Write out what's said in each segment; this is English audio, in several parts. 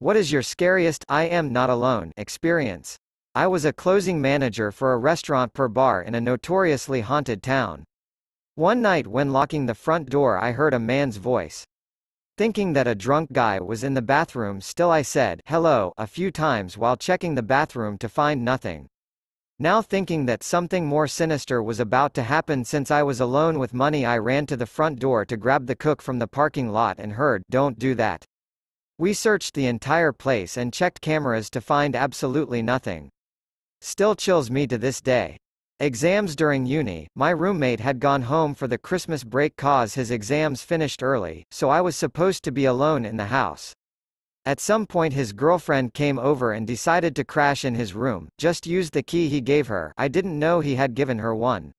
What is your scariest "I am not alone" experience? I was a closing manager for a restaurant per bar in a notoriously haunted town. One night when locking the front door I heard a man's voice. Thinking that a drunk guy was in the bathroom still I said "hello" a few times while checking the bathroom to find nothing. Now thinking that something more sinister was about to happen since I was alone with money I ran to the front door to grab the cook from the parking lot and heard "don't do that." We searched the entire place and checked cameras to find absolutely nothing. Still chills me to this day. Exams during uni, my roommate had gone home for the Christmas break cause his exams finished early, so I was supposed to be alone in the house. At some point his girlfriend came over and decided to crash in his room, just used the key he gave her. I didn't know he had given her one.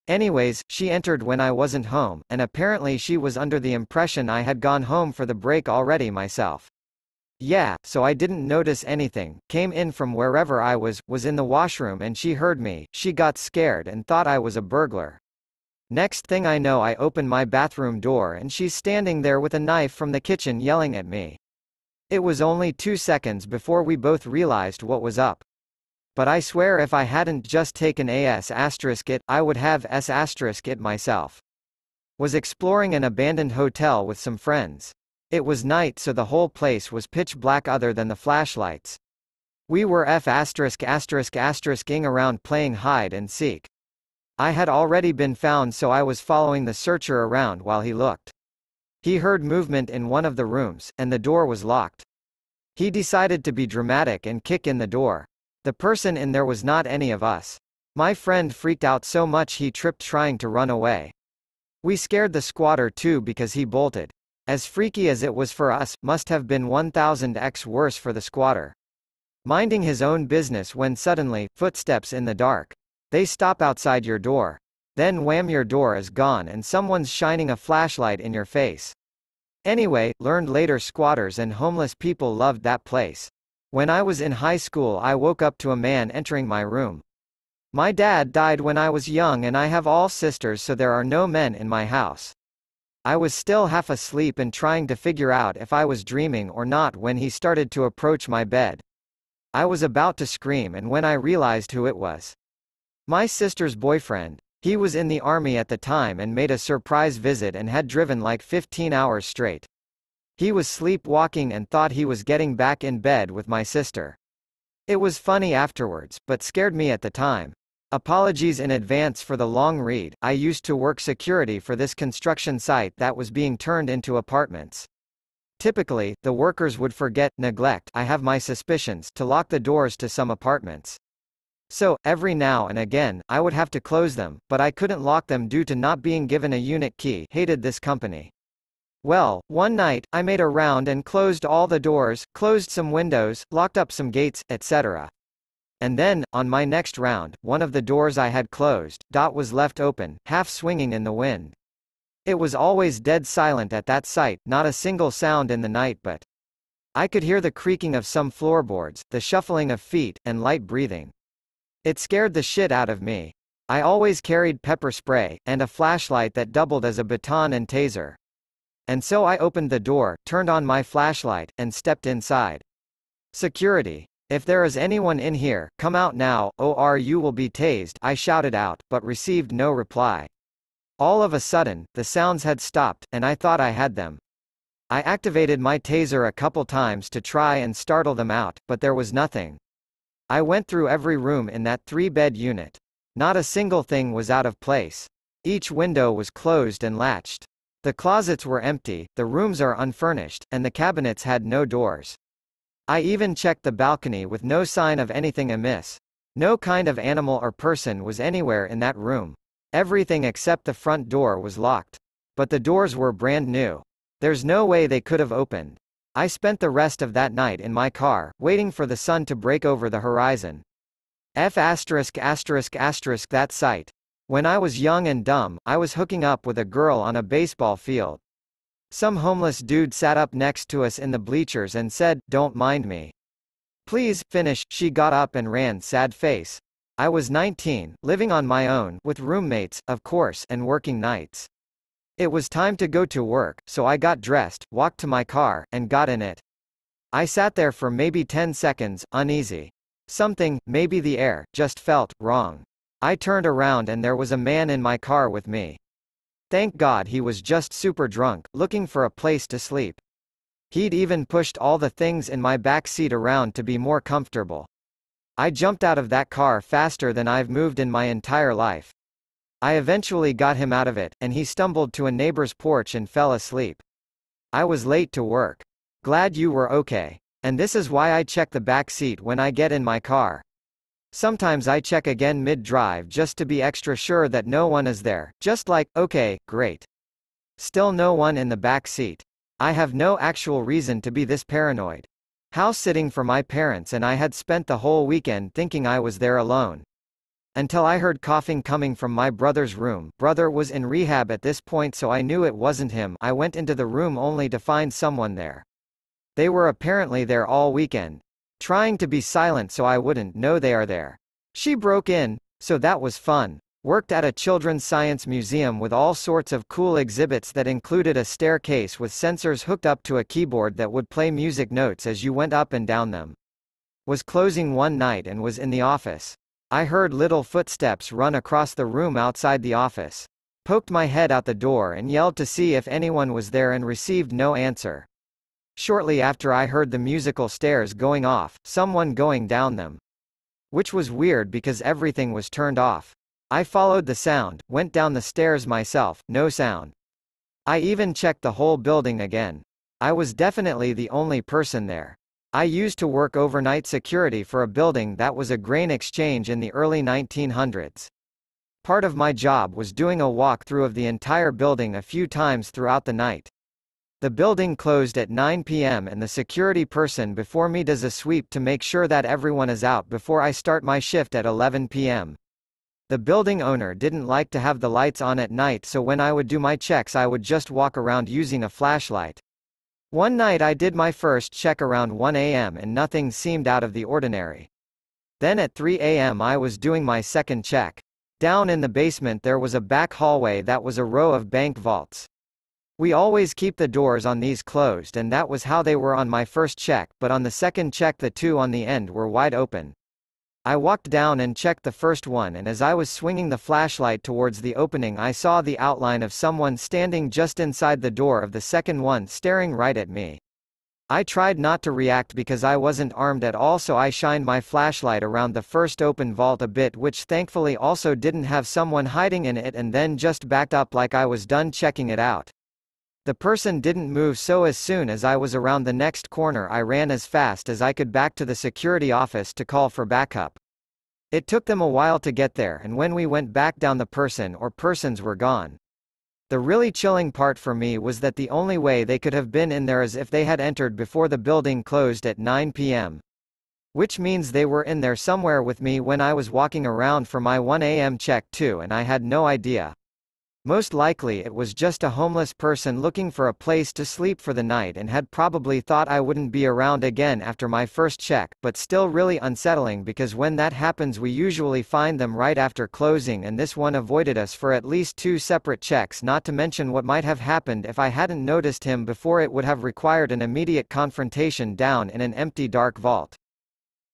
Anyways, she entered when I wasn't home, and apparently she was under the impression I had gone home for the break already myself. Yeah, so I didn't notice anything, came in from wherever I was in the washroom and she heard me, she got scared and thought I was a burglar. Next thing I know I open my bathroom door and she's standing there with a knife from the kitchen yelling at me. It was only 2 seconds before we both realized what was up. But I swear if I hadn't just taken it, I would have it myself. Was exploring an abandoned hotel with some friends. It was night so the whole place was pitch black other than the flashlights. We were ing around playing hide and seek. I had already been found so I was following the searcher around while he looked. He heard movement in one of the rooms, and the door was locked. He decided to be dramatic and kick in the door. The person in there was not any of us. My friend freaked out so much he tripped trying to run away. We scared the squatter too because he bolted. As freaky as it was for us, must have been 1000x worse for the squatter. Minding his own business when suddenly, footsteps in the dark. They stop outside your door. Then wham, your door is gone and someone's shining a flashlight in your face. Anyway, learned later squatters and homeless people loved that place. When I was in high school I woke up to a man entering my room. My dad died when I was young and I have all sisters so there are no men in my house. I was still half asleep and trying to figure out if I was dreaming or not when he started to approach my bed. I was about to scream and when I realized who it was. My sister's boyfriend. He was in the army at the time and made a surprise visit and had driven like 15 hours straight. He was sleepwalking and thought he was getting back in bed with my sister. It was funny afterwards, but scared me at the time. Apologies in advance for the long read. I used to work security for this construction site that was being turned into apartments. Typically, the workers would neglect, I have my suspicions, to lock the doors to some apartments. So, every now and again, I would have to close them, but I couldn't lock them due to not being given a unit key. Hated this company. Well, one night, I made a round and closed all the doors, closed some windows, locked up some gates, etc. And then, on my next round, one of the doors I had closed, was left open, half swinging in the wind. It was always dead silent at that site, not a single sound in the night but I could hear the creaking of some floorboards, the shuffling of feet, and light breathing. It scared the shit out of me. I always carried pepper spray, and a flashlight that doubled as a baton and taser. And so I opened the door, turned on my flashlight, and stepped inside. Security. If there is anyone in here, come out now, or you will be tased, I shouted out, but received no reply. All of a sudden, the sounds had stopped, and I thought I had them. I activated my taser a couple times to try and startle them out, but there was nothing. I went through every room in that 3-bed unit. Not a single thing was out of place. Each window was closed and latched. The closets were empty, the rooms are unfurnished, and the cabinets had no doors. I even checked the balcony with no sign of anything amiss. No kind of animal or person was anywhere in that room. Everything except the front door was locked. But the doors were brand new. There's no way they could have opened. I spent the rest of that night in my car, waiting for the sun to break over the horizon. That site. When I was young and dumb, I was hooking up with a girl on a baseball field. Some homeless dude sat up next to us in the bleachers and said, "Don't mind me. Please, finish." She got up and ran, sad face. I was 19, living on my own, with roommates, of course, and working nights. It was time to go to work, so I got dressed, walked to my car, and got in it. I sat there for maybe 10 seconds, uneasy. Something, maybe the air, just felt wrong. I turned around and there was a man in my car with me. Thank God he was just super drunk, looking for a place to sleep. He'd even pushed all the things in my back seat around to be more comfortable. I jumped out of that car faster than I've moved in my entire life. I eventually got him out of it, and he stumbled to a neighbor's porch and fell asleep. I was late to work. Glad you were okay. And this is why I check the back seat when I get in my car. Sometimes I check again mid-drive just to be extra sure that no one is there, just like, okay, great. Still no one in the back seat. I have no actual reason to be this paranoid. House sitting for my parents and I had spent the whole weekend thinking I was there alone. Until I heard coughing coming from my brother's room. Brother was in rehab at this point so I knew it wasn't him. I went into the room only to find someone there. They were apparently there all weekend. Trying to be silent so I wouldn't know they are there. She broke in, so that was fun. Worked at a children's science museum with all sorts of cool exhibits that included a staircase with sensors hooked up to a keyboard that would play music notes as you went up and down them. Was closing one night and was in the office. I heard little footsteps run across the room outside the office. Poked my head out the door and yelled to see if anyone was there and received no answer. Shortly after I heard the musical stairs going off, someone going down them. Which was weird because everything was turned off. I followed the sound, went down the stairs myself, no sound. I even checked the whole building again. I was definitely the only person there. I used to work overnight security for a building that was a grain exchange in the early 1900s. Part of my job was doing a walkthrough of the entire building a few times throughout the night. The building closed at 9 p.m. and the security person before me does a sweep to make sure that everyone is out before I start my shift at 11 p.m. The building owner didn't like to have the lights on at night, so when I would do my checks I would just walk around using a flashlight. One night I did my first check around 1 a.m. and nothing seemed out of the ordinary. Then at 3 a.m. I was doing my second check. Down in the basement there was a back hallway that was a row of bank vaults. We always keep the doors on these closed and that was how they were on my first check, but on the second check the two on the end were wide open. I walked down and checked the first one and as I was swinging the flashlight towards the opening I saw the outline of someone standing just inside the door of the second one staring right at me. I tried not to react because I wasn't armed at all, so I shined my flashlight around the first open vault a bit, which thankfully also didn't have someone hiding in it, and then just backed up like I was done checking it out. The person didn't move, so as soon as I was around the next corner I ran as fast as I could back to the security office to call for backup. It took them a while to get there, and when we went back down the person or persons were gone. The really chilling part for me was that the only way they could have been in there is if they had entered before the building closed at 9 p.m. Which means they were in there somewhere with me when I was walking around for my 1 a.m. check too, and I had no idea. Most likely it was just a homeless person looking for a place to sleep for the night and had probably thought I wouldn't be around again after my first check, but still really unsettling because when that happens we usually find them right after closing, and this one avoided us for at least 2 separate checks, not to mention what might have happened if I hadn't noticed him before. It would have required an immediate confrontation down in an empty dark vault.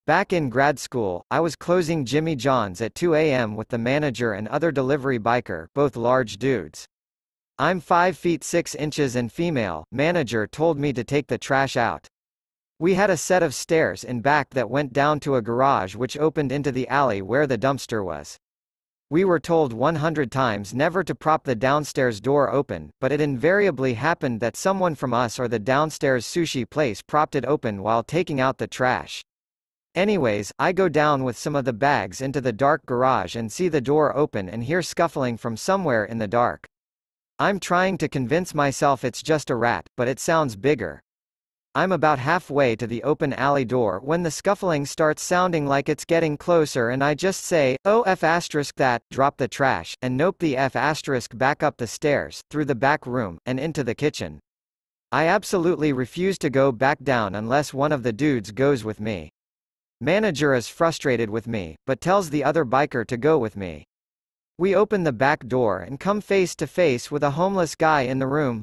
Back in grad school, I was closing Jimmy John's at 2 a.m. with the manager and other delivery biker, both large dudes. I'm 5 feet 6 inches and female. Manager told me to take the trash out. We had a set of stairs in back that went down to a garage which opened into the alley where the dumpster was. We were told 100 times never to prop the downstairs door open, but it invariably happened that someone from us or the downstairs sushi place propped it open while taking out the trash. Anyways, I go down with some of the bags into the dark garage and see the door open and hear scuffling from somewhere in the dark. I'm trying to convince myself it's just a rat, but it sounds bigger. I'm about halfway to the open alley door when the scuffling starts sounding like it's getting closer, and I just say, "Oh f asterisk that," drop the trash, and nope the f asterisk back up the stairs, through the back room, and into the kitchen. I absolutely refuse to go back down unless one of the dudes goes with me. Manager is frustrated with me, but tells the other biker to go with me. We open the back door and come face to face with a homeless guy in the room.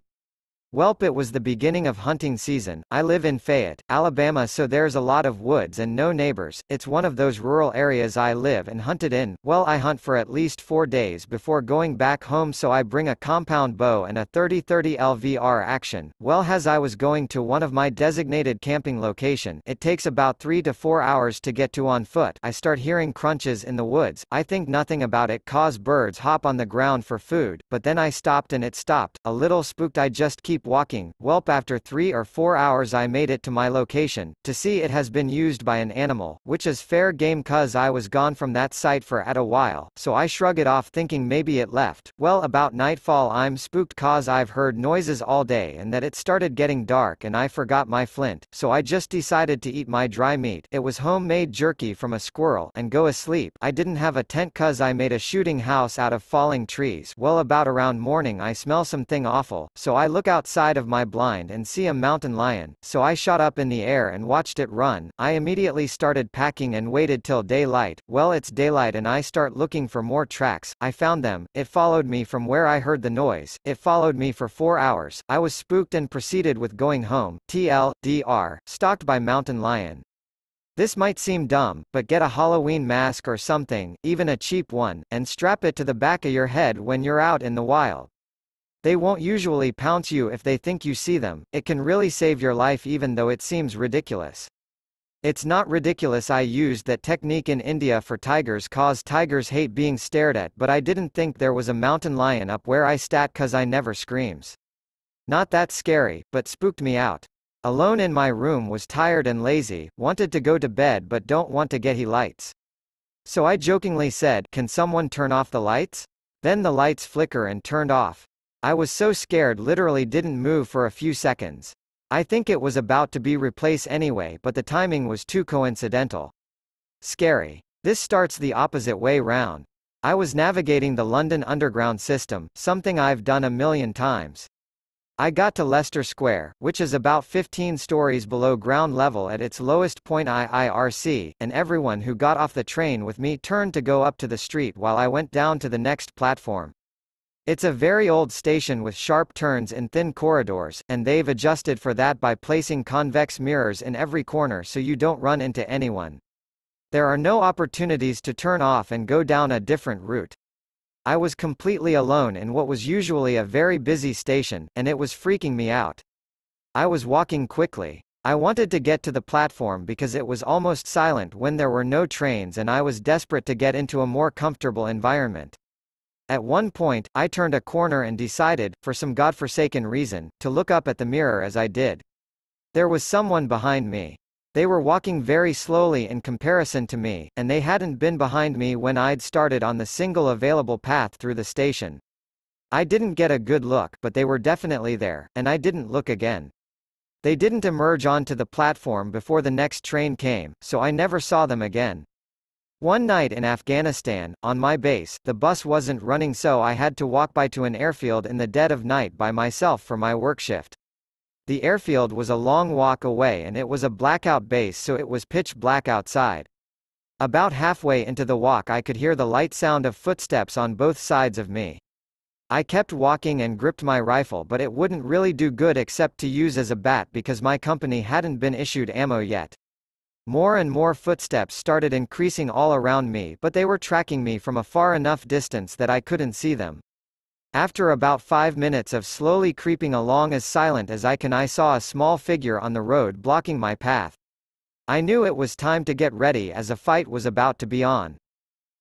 Welp, it was the beginning of hunting season. I live in Fayette, Alabama, so there's a lot of woods and no neighbors. It's one of those rural areas I live and hunted in. Well, I hunt for at least 4 days before going back home, so I bring a compound bow and a 30-30 LVR action. Well, as I was going to one of my designated camping location, it takes about 3 to 4 hours to get to on foot. I start hearing crunches in the woods. I think nothing about it, cause birds hop on the ground for food, but then I stopped and it stopped. A little spooked, I just keep walking. Welp, after 3 or 4 hours I made it to my location. To see it has been used by an animal, which is fair game cause I was gone from that site for a while, so I shrug it off thinking maybe it left. Well, about nightfall I'm spooked cause I've heard noises all day and that it started getting dark and I forgot my flint, so I just decided to eat my dry meat. It was homemade jerky from a squirrel and go asleep. I didn't have a tent cause I made a shooting house out of falling trees. Well, about around morning I smell something awful, so I look outside of my blind and see a mountain lion, so I shot up in the air and watched it run. I immediately started packing and waited till daylight. Well, it's daylight and I start looking for more tracks. I found them. It followed me from where I heard the noise. It followed me for 4 hours. I was spooked and proceeded with going home. TLDR, stalked by mountain lion. This might seem dumb, but get a Halloween mask or something, even a cheap one, and strap it to the back of your head when you're out in the wild. They won't usually pounce you if they think you see them. It can really save your life even though it seems ridiculous. It's not ridiculous. I used that technique in India for tigers cause tigers hate being stared at, but I didn't think there was a mountain lion up where I stat cause I never screams. Not that scary, but spooked me out. Alone in my room, was tired and lazy, wanted to go to bed but don't want to get lights. So I jokingly said, "Can someone turn off the lights?" Then the lights flicker and turned off. I was so scared literally didn't move for a few seconds. I think it was about to be replaced anyway, but the timing was too coincidental. Scary. This starts the opposite way round. I was navigating the London Underground system, something I've done a million times. I got to Leicester Square, which is about 15 stories below ground level at its lowest point IRC, and everyone who got off the train with me turned to go up to the street while I went down to the next platform. It's a very old station with sharp turns in thin corridors, and they've adjusted for that by placing convex mirrors in every corner so you don't run into anyone. There are no opportunities to turn off and go down a different route. I was completely alone in what was usually a very busy station, and it was freaking me out. I was walking quickly. I wanted to get to the platform because it was almost silent when there were no trains, and I was desperate to get into a more comfortable environment. At one point, I turned a corner and decided, for some godforsaken reason, to look up at the mirror as I did. There was someone behind me. They were walking very slowly in comparison to me, and they hadn't been behind me when I'd started on the single available path through the station. I didn't get a good look, but they were definitely there, and I didn't look again. They didn't emerge onto the platform before the next train came, so I never saw them again. One night in Afghanistan, on my base, the bus wasn't running, so I had to walk by to an airfield in the dead of night by myself for my work shift. The airfield was a long walk away and it was a blackout base, so it was pitch black outside. About halfway into the walk I could hear the light sound of footsteps on both sides of me. I kept walking and gripped my rifle, but it wouldn't really do good except to use as a bat because my company hadn't been issued ammo yet. More and more footsteps started increasing all around me, but they were tracking me from a far enough distance that I couldn't see them. After about 5 minutes of slowly creeping along as silent as I can, I saw a small figure on the road blocking my path. I knew it was time to get ready as a fight was about to be on.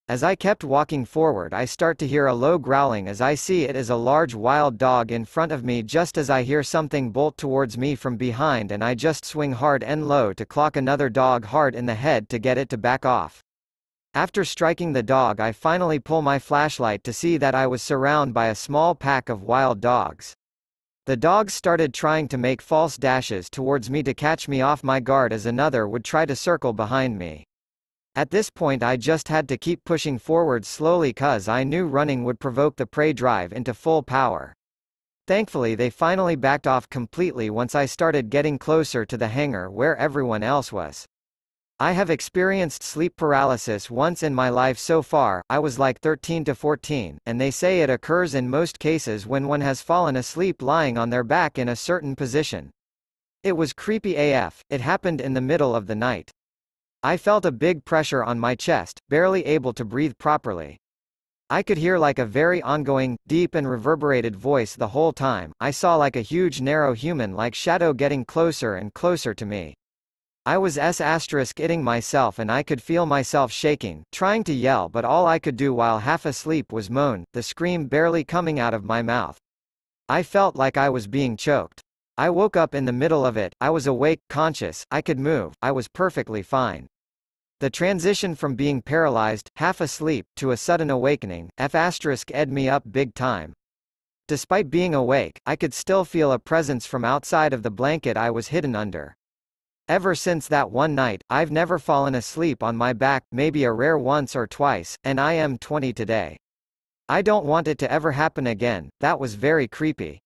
As I kept walking forward, I start to hear a low growling as I see it is a large wild dog in front of me. Just as I hear something bolt towards me from behind, and I just swing hard and low to clock another dog hard in the head to get it to back off. After striking the dog, I finally pull my flashlight to see that I was surrounded by a small pack of wild dogs. The dogs started trying to make false dashes towards me to catch me off my guard as another would try to circle behind me. At this point I just had to keep pushing forward slowly cause I knew running would provoke the prey drive into full power. Thankfully they finally backed off completely once I started getting closer to the hangar where everyone else was. I have experienced sleep paralysis once in my life so far. I was like 13 to 14, and they say it occurs in most cases when one has fallen asleep lying on their back in a certain position. It was creepy AF. It happened in the middle of the night. I felt a big pressure on my chest, barely able to breathe properly. I could hear like a very ongoing, deep and reverberated voice the whole time. I saw like a huge narrow human-like shadow getting closer and closer to me. I was *itting myself and I could feel myself shaking, trying to yell, but all I could do while half asleep was moan, the scream barely coming out of my mouth. I felt like I was being choked. I woke up in the middle of it. I was awake, conscious, I could move, I was perfectly fine. The transition from being paralyzed, half asleep, to a sudden awakening, *ed me up big time. Despite being awake, I could still feel a presence from outside of the blanket I was hidden under. Ever since that one night, I've never fallen asleep on my back, maybe a rare once or twice, and I am 20 today. I don't want it to ever happen again. That was very creepy.